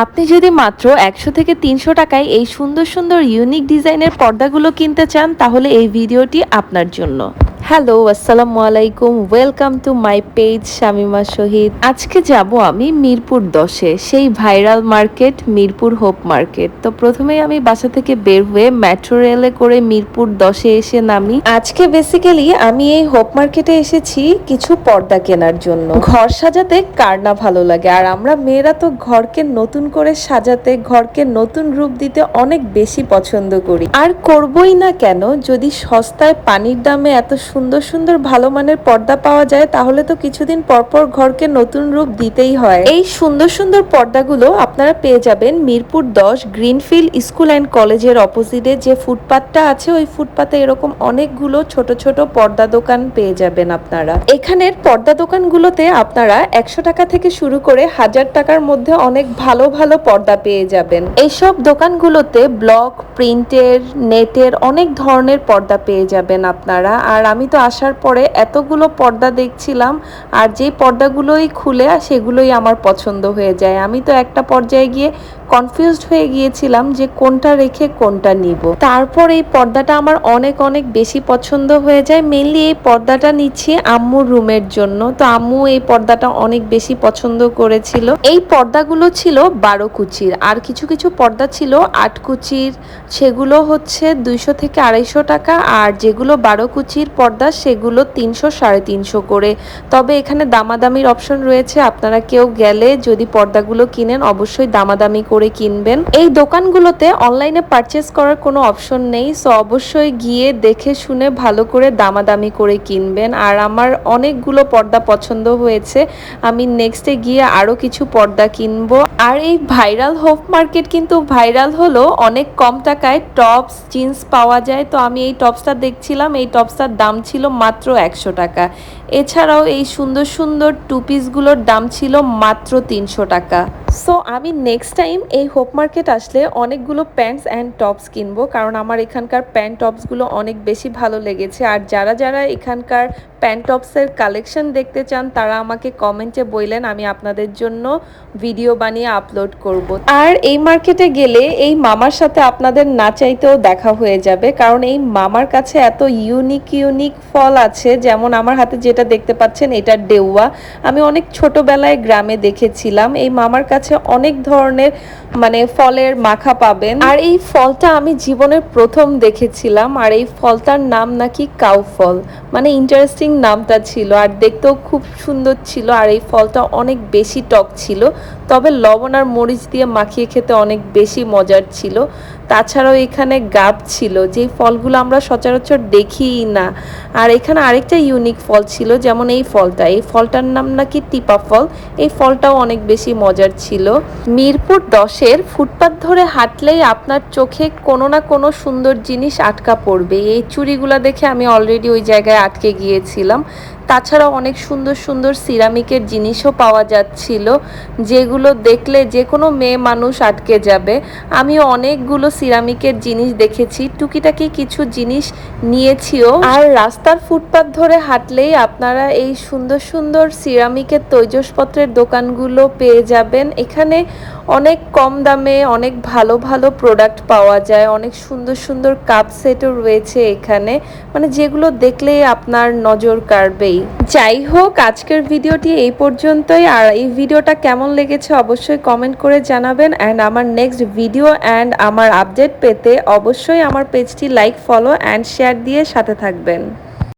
আপনি যদি মাত্র ১০০ থেকে ৩০০ টাকায় এই সুন্দর সুন্দর ইউনিক ডিজাইনের পর্দাগুলো কিনতে চান তাহলে এই ভিডিওটি আপনার জন্য। হ্যালো, আসসালামু আলাইকুম, welcome to my page Shamima Shahid. আজকে যাব আমি মিরপুর ১০-এ, সেই viral market Mirpur hope market. তো প্রথমেই আমি বাসা থেকে বের হয়ে মেট্রো রেলে করে মিরপুর ১০-এ এসে নামি। আজকে বেসিক্যালি আমি এই হোপ মার্কেটে এসেছি কিছু পর্দা কেনার জন্য। ঘর সাজাতে কার না ভালো লাগে, আর আমরা মেয়েরা তো ঘরকে নতুন করে সাজাতে, ঘরকে নতুন রূপ দিতে অনেক বেশি পছন্দ করি। আর করবই না কেন, যদি সস্তায় পানির দামে এত সুন্দর সুন্দর ভালো মানের পর্দা পাওয়া যায় তাহলে তো কিছুদিন পরপর ঘরকে নতুন রূপ দিতেই হয়। এই সুন্দর সুন্দর পর্দাগুলো আপনারা পেয়ে যাবেন মিরপুর ১০ গ্রিনফিল্ড স্কুল অ্যান্ড কলেজের অপোজিটে যে ফুটপাথটা আছে, ওই ফুটপাথে এরকম অনেকগুলো ছোট ছোট পর্দা দোকান পেয়ে যাবেন আপনারা। এখানের পর্দা দোকানগুলোতে আপনারা ১০০ টাকা থেকে শুরু করে ১০০০ টাকার মধ্যে অনেক ভালো ভালো পর্দা পেয়ে যাবেন। এইসব দোকানগুলোতে ব্লক, প্রিন্টের, নেটের অনেক ধরনের পর্দা পেয়ে যাবেন আপনারা। আর আমি তো আসার পরে এতগুলো পর্দা দেখছিলাম, আর যেই পর্দাগুলোই খুলে সেগুলোই আমার পছন্দ হয়ে যায়। আমি তো একটা পর্যায়ে গিয়ে কনফিউজড হয়ে গিয়েছিলাম যে কোনটা রেখে কোনটা নিব। তারপর এই পর্দাটা আমার অনেক অনেক বেশি পছন্দ হয়ে যায়। মেইনলি এই পর্দাটা নিচ্ছি আম্মুর রুমের জন্য। তো আম্মু এই পর্দাটা অনেক বেশি পছন্দ করেছিল। এই পর্দাগুলো ছিল ১২ কুচির, আর কিছু কিছু পর্দা ছিল ৮ কুচির, সেগুলো হচ্ছে ২০০ থেকে ২৫০ টাকা। আর যেগুলো ১২ কুচির পর্দা সেগুলো ৩০০ ৩৫০ করে। তবে এখানে দামাদামির অপশন রয়েছে, আপনারা কেউ গেলে যদি পর্দাগুলো কিনেন অবশ্যই দামাদামি করে কিনবেন। এই দোকানগুলোতে অনলাইনে পারচেস করার কোনো অপশন নেই, সো অবশ্যই গিয়ে দেখে শুনে ভালো করে দামাদামি করে কিনবেন। আর আমার অনেকগুলো পর্দা পছন্দ হয়েছে, আমি নেক্সটে গিয়ে আরও কিছু পর্দা কিনবো। আর এই ভাইরাল হোপ মার্কেট কিন্তু ভাইরাল হলো অনেক কম টাকায় টপস, জিন্স পাওয়া যায়। তো আমি এই টপসটা দেখছিলাম, এই টপসটার দাম ছিল মাত্র ১০০ টাকা। এছাড়াও এই সুন্দর সুন্দর টু পিসগুলোর দাম ছিল মাত্র ৩০০ টাকা। সো আমি নেক্সট টাইম এই হোপ মার্কেট আসলে অনেকগুলো প্যান্টস অ্যান্ড টপস কিনবো, কারণ আমার এখানকার প্যান্ট টপসগুলো অনেক বেশি ভালো লেগেছে। আর যারা যারা এখানকার প্যান্ট টপসের কালেকশন দেখতে চান তারা আমাকে কমেন্টে বললেন, আমি আপনাদের জন্য ভিডিও বানিয়ে আপলোড করব। আর এই মার্কেটে গেলে এই মামার সাথে আপনাদের না চাইতেও দেখা হয়ে যাবে, কারণ এই মামার কাছে এত ইউনিক ইউনিক ফল আছে। যেমন আমার হাতে যেটা দেখতে পাচ্ছেন এটা ডেউয়া, আমি অনেক ছোটবেলায় গ্রামে দেখেছিলাম। এই মামার কাছে অনেক ধরনের ফলের মাখা পাবেন। আর এই ফলটা আমি জীবনের প্রথম দেখেছিলাম, আর এই ফলটার নাম নাকি কাউ ফল। ইন্টারেস্টিং নামটা ছিল, আর দেখতেও খুব সুন্দর ছিল। আর এই ফলটা অনেক বেশি টক ছিল, তবে লবণ আর মরিচ দিয়ে মাখিয়ে খেতে অনেক বেশি মজার ছিল। তাছাড়াও এখানে গাব ছিল, যে ফলগুলো আমরা সচরাচর দেখিই না। আর এখানে আরেকটা ইউনিক ফল ছিল, যেমন এই ফলটার নাম নাকি টিপা ফল। এই ফলটাও অনেক বেশি মজার ছিল। মিরপুর ১০-এর ফুটপাথ ধরে হাঁটলেই আপনার চোখে কোনো না কোনো সুন্দর জিনিস আটকা পড়বে। এই চুড়িগুলো দেখে আমি অলরেডি ওই জায়গায় আটকে গিয়েছিলাম। তাছাড়াও অনেক সুন্দর সুন্দর সিরামিকের জিনিসও পাওয়া যাচ্ছিল, যেগুলো দেখলে যে কোনো মেয়ে মানুষ আটকে যাবে। আমিও অনেকগুলো সিরামিকের জিনিস দেখেছি, টুকিটাকি কিছু জিনিস নিয়েছিও। আর রাস্তার ফুটপাথ ধরে হাঁটলেই আপনারা এই সুন্দর সুন্দর সিরামিকের তৈজসপত্রের দোকানগুলো পেয়ে যাবেন। এখানে অনেক কম দামে অনেক ভালো ভালো প্রোডাক্ট পাওয়া যায়, অনেক সুন্দর সুন্দর কাপ সেটও রয়েছে এখানে, যেগুলো দেখলেই আপনার নজর কাড়বেই। যাই হোক, আজকের ভিডিওটি এই পর্যন্তই। আর এই ভিডিওটা কেমন লেগেছে অবশ্যই কমেন্ট করে জানাবেন। অ্যান্ড আমার নেক্সট ভিডিও অ্যান্ড আমার আপডেট পেতে অবশ্যই আমার পেজটি লাইক, ফলো অ্যান্ড শেয়ার দিয়ে সাথে থাকবেন।